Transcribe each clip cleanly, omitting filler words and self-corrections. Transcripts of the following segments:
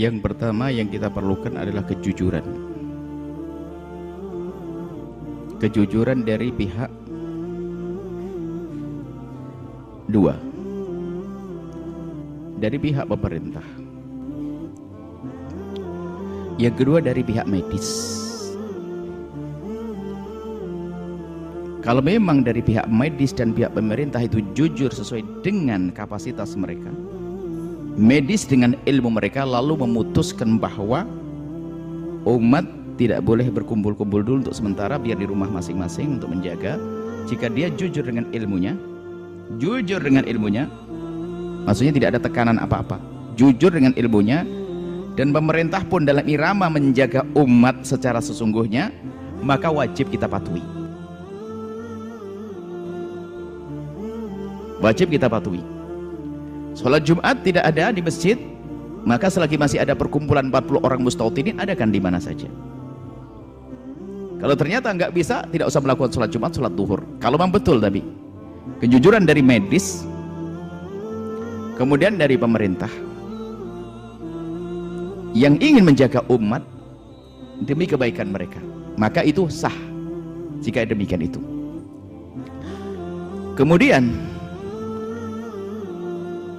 Yang pertama yang kita perlukan adalah kejujuran. Kejujuran dari pihak dua, dari pihak pemerintah. Yang kedua dari pihak medis. Kalau memang dari pihak medis dan pihak pemerintah itu jujur sesuai dengan kapasitas mereka, medis dengan ilmu mereka, lalu memutuskan bahwa umat tidak boleh berkumpul-kumpul dulu untuk sementara, biar di rumah masing-masing untuk menjaga. Jika dia jujur dengan ilmunya, maksudnya tidak ada tekanan apa-apa, jujur dengan ilmunya, dan pemerintah pun dalam irama menjaga umat secara sesungguhnya, maka wajib kita patuhi. Wajib kita patuhi. Sholat Jumat tidak ada di masjid, maka selagi masih ada perkumpulan 40 orang mustautinin, adakan di mana saja. Kalau ternyata nggak bisa, tidak usah melakukan sholat Jumat, sholat duhur. Kalau memang betul, tapi kejujuran dari medis, kemudian dari pemerintah yang ingin menjaga umat demi kebaikan mereka, maka itu sah jika demikian itu. Kemudian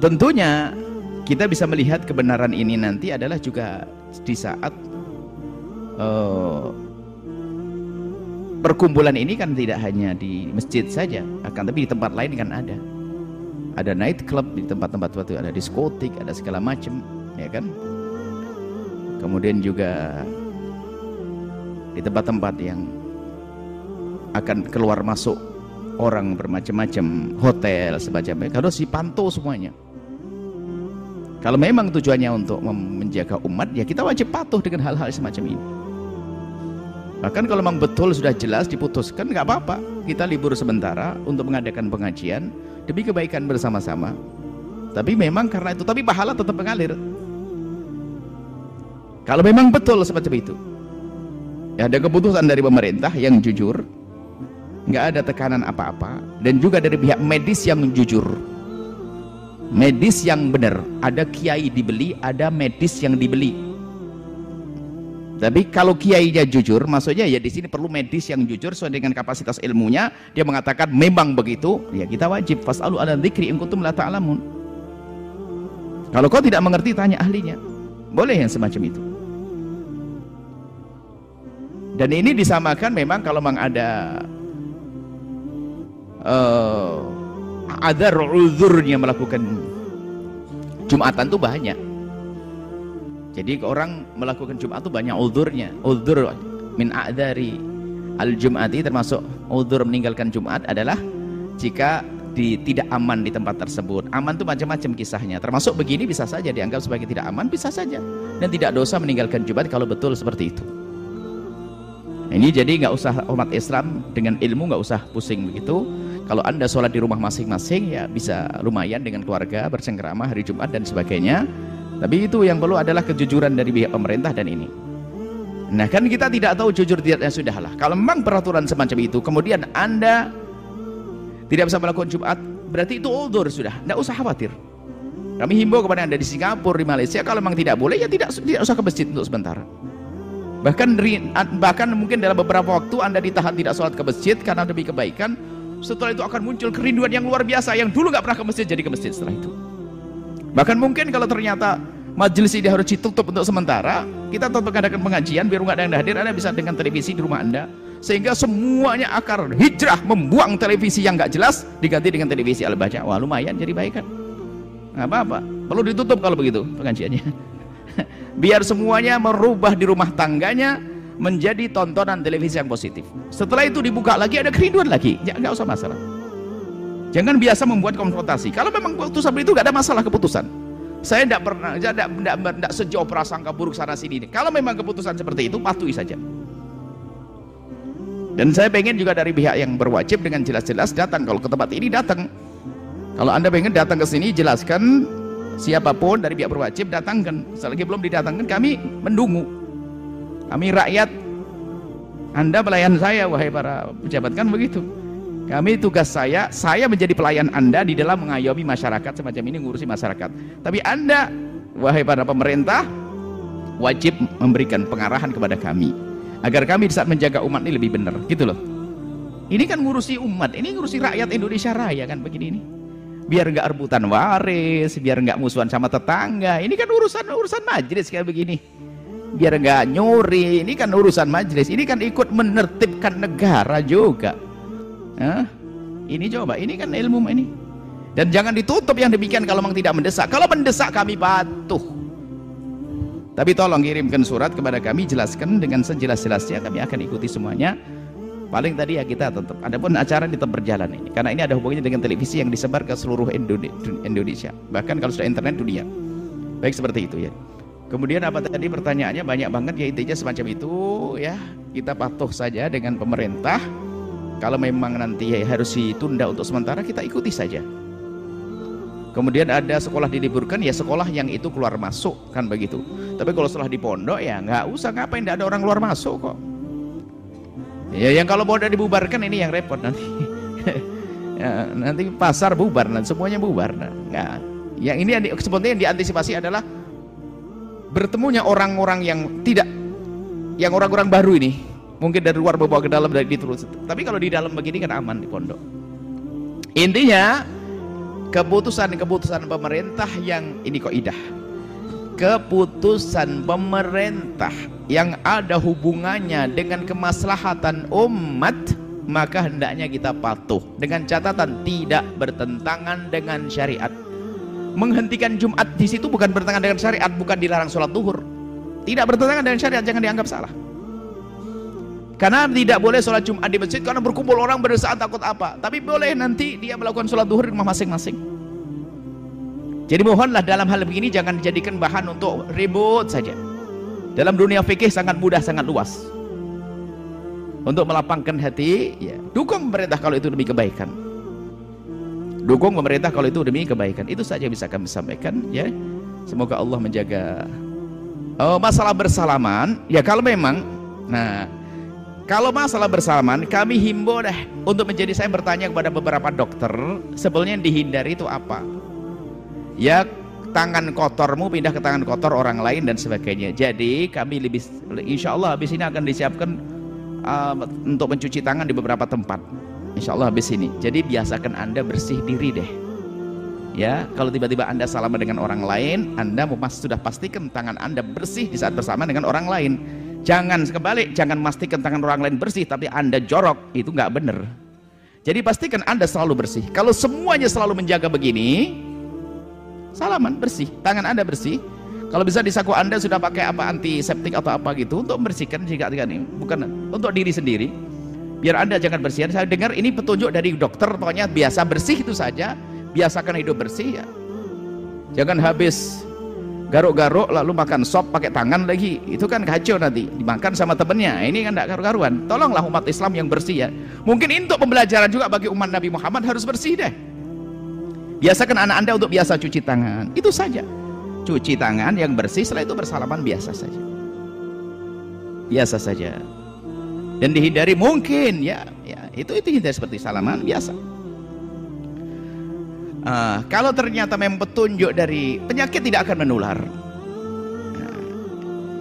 tentunya kita bisa melihat kebenaran ini nanti adalah juga di saat perkumpulan ini kan tidak hanya di masjid saja, akan tapi di tempat lain kan ada night club, di tempat-tempat itu ada diskotik, ada segala macam, ya kan. Kemudian juga di tempat-tempat yang akan keluar masuk orang bermacam-macam, hotel semacamnya, harus dipantau semuanya. Kalau memang tujuannya untuk menjaga umat, ya kita wajib patuh dengan hal-hal semacam ini. Bahkan kalau memang betul sudah jelas diputuskan, nggak apa-apa, kita libur sementara untuk mengadakan pengajian demi kebaikan bersama-sama. Tapi memang karena itu, tapi pahala tetap mengalir. Kalau memang betul seperti itu, ya ada keputusan dari pemerintah yang jujur, nggak ada tekanan apa-apa, dan juga dari pihak medis yang jujur, medis yang benar. Ada kiai dibeli, ada medis yang dibeli. Tapi kalau kiainya jujur, maksudnya ya di sini perlu medis yang jujur sesuai dengan kapasitas ilmunya. Dia mengatakan memang begitu, ya kita wajib fas'alu ala dzikri in kuntum la ta'lamun. Kalau kau tidak mengerti, tanya ahlinya. Boleh yang semacam itu. Dan ini disamakan memang kalau memang ada uzurnya melakukan Jumatan itu banyak. Jadi orang melakukan Jumat itu banyak uzurnya. Uzur min a'dzari al-jum'ati, termasuk uzur meninggalkan Jumat adalah jika tidak aman di tempat tersebut. Aman itu macam-macam kisahnya, termasuk begini bisa saja dianggap sebagai tidak aman, bisa saja, dan tidak dosa meninggalkan Jumat kalau betul seperti itu. Ini jadi nggak usah umat Islam dengan ilmu nggak usah pusing begitu. Kalau anda sholat di rumah masing-masing, ya bisa lumayan dengan keluarga bersengkrama hari Jumat dan sebagainya. Tapi itu yang perlu adalah kejujuran dari pihak pemerintah dan ini. Nah kan kita tidak tahu jujur tidaknya, sudahlah. Kalau memang peraturan semacam itu, kemudian anda tidak bisa melakukan Jumat, berarti itu uldur sudah, tidak usah khawatir. Kami himbau kepada anda di Singapura, di Malaysia, kalau memang tidak boleh, ya tidak usah ke masjid untuk sementara. Bahkan mungkin dalam beberapa waktu anda ditahan tidak sholat ke masjid karena demi kebaikan. Setelah itu akan muncul kerinduan yang luar biasa, yang dulu nggak pernah ke masjid jadi ke masjid setelah itu. Bahkan mungkin kalau ternyata majelis ini harus ditutup untuk sementara, kita tetap mengadakan pengajian biar nggak ada yang hadir, anda bisa dengan televisi di rumah anda, sehingga semuanya akan hijrah membuang televisi yang nggak jelas diganti dengan televisi al-baca. Wah lumayan jadi baik kan, nggak apa-apa, perlu ditutup kalau begitu pengajiannya. Biar semuanya merubah di rumah tangganya menjadi tontonan televisi yang positif. Setelah itu dibuka lagi, ada kerinduan lagi, ya nggak usah masalah. Jangan biasa membuat konfrontasi. Kalau memang keputusan itu nggak ada masalah keputusan. Saya tidak pernah, tidak sejauh prasangka buruk sana sini. Kalau memang keputusan seperti itu, patuhi saja. Dan saya pengen juga dari pihak yang berwajib dengan jelas-jelas datang. Kalau ke tempat ini datang. Kalau anda pengen datang ke sini, jelaskan siapapun dari pihak berwajib datangkan. Selagi belum didatangkan, kami mendungu. Kami rakyat, anda pelayan saya, wahai para pejabat, kan begitu. Kami tugas saya menjadi pelayan anda di dalam mengayomi masyarakat semacam ini, ngurusi masyarakat. Tapi anda, wahai para pemerintah, wajib memberikan pengarahan kepada kami agar kami saat menjaga umat ini lebih benar, gitu loh. Ini kan ngurusi umat, ini ngurusi rakyat Indonesia Raya kan begini ini. Biar nggak rebutan waris, biar nggak musuhan sama tetangga. Ini kan urusan majelis kayak begini. Biar nggak nyuri, ini kan urusan majelis. Ini kan ikut menertibkan negara juga. Ini coba, ini kan ilmu ini. Dan jangan ditutup yang demikian kalau memang tidak mendesak. Kalau mendesak kami patuh. Tapi tolong kirimkan surat kepada kami, jelaskan dengan sejelas-jelasnya, kami akan ikuti semuanya. Paling tadi ya kita tetap, adapun acara tetap berjalan ini. Karena ini ada hubungannya dengan televisi yang disebar ke seluruh Indonesia. Bahkan kalau sudah internet dunia. Baik seperti itu ya. Kemudian apa tadi pertanyaannya banyak banget ya, intinya semacam itu ya. Kita patuh saja dengan pemerintah. Kalau memang nanti harus ditunda untuk sementara, kita ikuti saja. Kemudian ada sekolah diliburkan, ya sekolah yang itu keluar masuk kan begitu. Tapi kalau setelah di pondok ya nggak usah, ngapain, tidak ada orang keluar masuk kok. Ya yang kalau pondok dibubarkan ini yang repot nanti. Ya, nanti pasar bubar, nanti semuanya bubar. Nah, yang ini sebetulnya yang diantisipasi adalah bertemunya orang-orang yang tidak, yang orang-orang baru ini. Mungkin dari luar bawa ke dalam, dari terus. Tapi kalau di dalam begini kan aman di pondok. Intinya keputusan-keputusan pemerintah yang ini kaidah, keputusan pemerintah yang ada hubungannya dengan kemaslahatan umat, maka hendaknya kita patuh dengan catatan tidak bertentangan dengan syariat. Menghentikan Jumat di situ bukan bertentangan dengan syariat, bukan dilarang sholat duhur, tidak bertentangan dengan syariat, jangan dianggap salah. Karena tidak boleh sholat Jumat di masjid karena berkumpul orang berdesakan takut apa. Tapi boleh nanti dia melakukan sholat duhur di rumah masing-masing. Jadi mohonlah dalam hal begini jangan dijadikan bahan untuk ribut saja. Dalam dunia fikih sangat mudah, sangat luas. Untuk melapangkan hati, ya, dukung pemerintah kalau itu demi kebaikan. Dukung pemerintah kalau itu demi kebaikan. Itu saja bisa kami sampaikan, ya. Semoga Allah menjaga. Masalah bersalaman, ya kalau memang, nah, kalau masalah bersalaman, kami himbau deh untuk menjadi, saya bertanya kepada beberapa dokter, sebenarnya yang dihindari itu apa? Ya tangan kotormu pindah ke tangan kotor orang lain dan sebagainya. Jadi kami lebih, insya Allah habis ini akan disiapkan untuk mencuci tangan di beberapa tempat. Insya Allah habis ini. Jadi biasakan Anda bersih diri deh. Ya, kalau tiba-tiba Anda salaman dengan orang lain, Anda sudah pastikan tangan Anda bersih di saat bersama dengan orang lain. Jangan kebalik, jangan pastikan tangan orang lain bersih tapi Anda jorok, itu nggak benar. Jadi pastikan Anda selalu bersih. Kalau semuanya selalu menjaga begini, salaman bersih, tangan Anda bersih. Kalau bisa di saku Anda sudah pakai apa, antiseptik atau apa gitu untuk membersihkan jika ini, bukan untuk diri sendiri. Biar Anda jangan bersihan. Saya dengar ini petunjuk dari dokter, pokoknya biasa bersih itu saja, biasakan hidup bersih ya. Jangan habis garuk-garuk lalu makan sop pakai tangan lagi, itu kan kacau, nanti dimakan sama temennya, ini kan tidak karu-karuan. Tolonglah umat Islam yang bersih ya. Mungkin untuk pembelajaran juga bagi umat Nabi Muhammad, harus bersih deh. Biasakan anak Anda untuk biasa cuci tangan, itu saja. Cuci tangan yang bersih, setelah itu bersalaman biasa saja. Biasa saja. Dan dihindari mungkin ya itu hindari seperti salaman biasa. Kalau ternyata memang petunjuk dari penyakit tidak akan menular,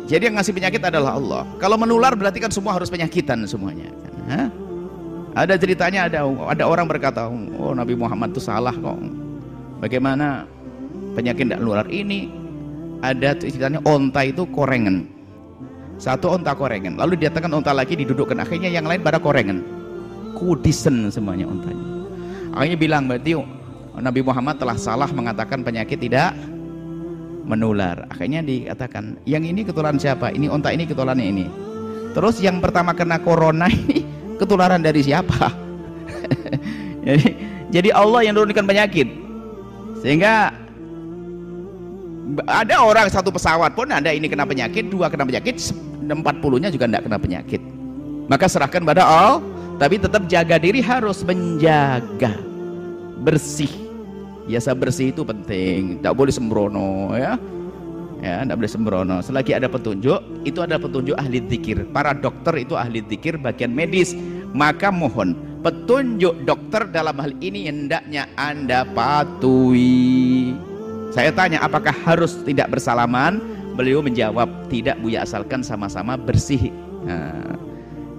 jadi yang ngasih penyakit adalah Allah. Kalau menular berarti kan semua harus penyakitan semuanya. Ada ceritanya, ada orang berkata, oh Nabi Muhammad itu salah kok, bagaimana penyakit tidak menular ini. Ada ceritanya onta itu korengan, satu onta korengan, lalu didatangkan onta lagi didudukkan, akhirnya yang lain pada korengan, kudisen semuanya ontanya. Akhirnya bilang berarti Nabi Muhammad telah salah mengatakan penyakit tidak menular. Akhirnya dikatakan, yang ini ketularan siapa? Ini onta ini ketularannya ini. Terus yang pertama kena corona ini ketularan dari siapa? jadi Allah yang menurunkan penyakit. Sehingga ada orang satu pesawat pun ada ini kena penyakit, dua kena penyakit, 40-nya juga tidak kena penyakit. Maka serahkan pada Allah, tapi tetap jaga diri, harus menjaga bersih. Biasa bersih itu penting, tidak boleh sembrono ya. Ya, tidak boleh sembrono. Selagi ada petunjuk, itu adalah petunjuk ahli dzikir. Para dokter itu ahli dzikir bagian medis. Maka mohon petunjuk dokter dalam hal ini hendaknya Anda patuhi. Saya tanya, apakah harus tidak bersalaman, Beliau menjawab, tidak Buya, asalkan sama-sama bersih. Nah,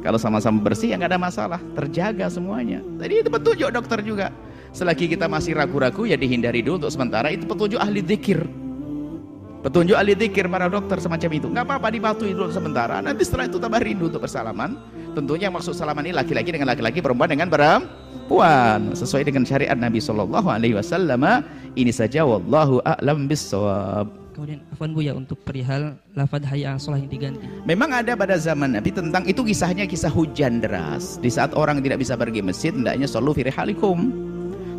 kalau sama-sama bersih ya nggak ada masalah, terjaga semuanya. Jadi itu petunjuk dokter juga. Selagi kita masih ragu-ragu ya dihindari dulu untuk sementara. Itu petunjuk ahli dzikir. Petunjuk ahli dzikir para dokter semacam itu. Nggak apa-apa dipatuhi dulu sementara. Nanti setelah itu tambah rindu untuk bersalaman. Tentunya yang maksud salaman ini laki-laki dengan laki-laki, perempuan dengan perempuan, sesuai dengan syariat Nabi Shallallahu Alaihi Wasallam. Ini saja, wallahu a'lam bissawab. Kemudian afwan Buya, untuk perihal lafadz hayya 'alas shalah yang diganti. Memang ada pada zaman Nabi tentang itu, kisahnya kisah hujan deras. Di saat orang tidak bisa pergi masjid, hendaknya sallu fi rihalikum.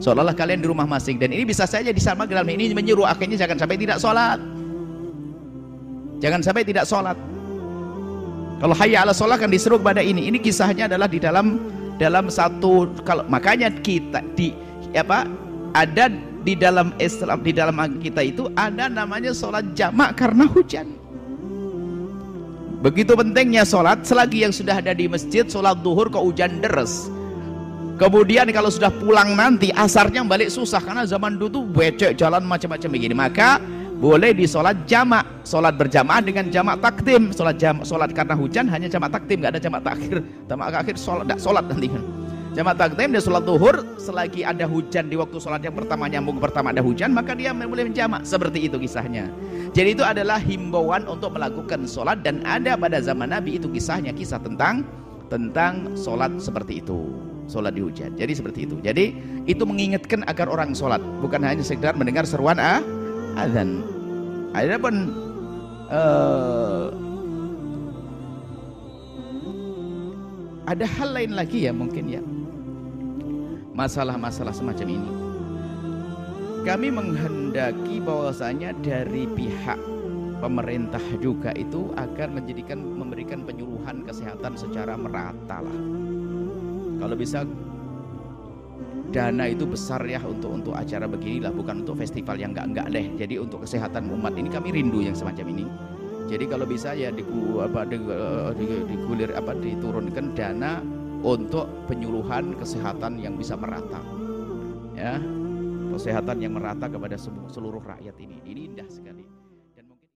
Sholatlah kalian di rumah masing. Dan ini bisa saja disama dalam ini menyuruh akhirnya jangan sampai tidak sholat. Jangan sampai tidak sholat. Kalau hayya 'alas shalah kan disuruh pada ini. Ini kisahnya adalah di dalam satu, kalau makanya kita ada di dalam Islam, di dalam kita itu ada namanya sholat jamak karena hujan. Begitu pentingnya sholat. Selagi yang sudah ada di masjid sholat duhur kok hujan deras, kemudian kalau sudah pulang nanti asarnya balik susah karena zaman dulu tuh becek jalan macam-macam begini, maka boleh di sholat jamak, sholat berjamaah dengan jamak takdim. Sholat karena hujan hanya jamak takdim, nggak ada jamak takhir. Jamak akhir sholat nanti kan. Jamak takdim dan sholat zuhur selagi ada hujan, di waktu sholat yang pertama nyambung pertama ada hujan, maka dia boleh menjamak. Seperti itu kisahnya. Jadi itu adalah himbauan untuk melakukan sholat, dan ada pada zaman Nabi itu kisahnya, kisah tentang sholat seperti itu, sholat di hujan. Jadi seperti itu. Jadi itu mengingatkan agar orang sholat, bukan hanya sekedar mendengar seruan azan. Adapun ada hal lain lagi ya mungkin ya, masalah-masalah semacam ini. Kami menghendaki bahwasanya dari pihak pemerintah juga itu agar memberikan penyuluhan kesehatan secara merata lah. Kalau bisa dana itu besar ya untuk acara beginilah, bukan untuk festival yang enggak deh. Jadi untuk kesehatan umat ini kami rindu yang semacam ini. Jadi kalau bisa ya diturunkan dana untuk penyuluhan kesehatan yang bisa merata, ya, kesehatan yang merata kepada seluruh rakyat ini indah sekali.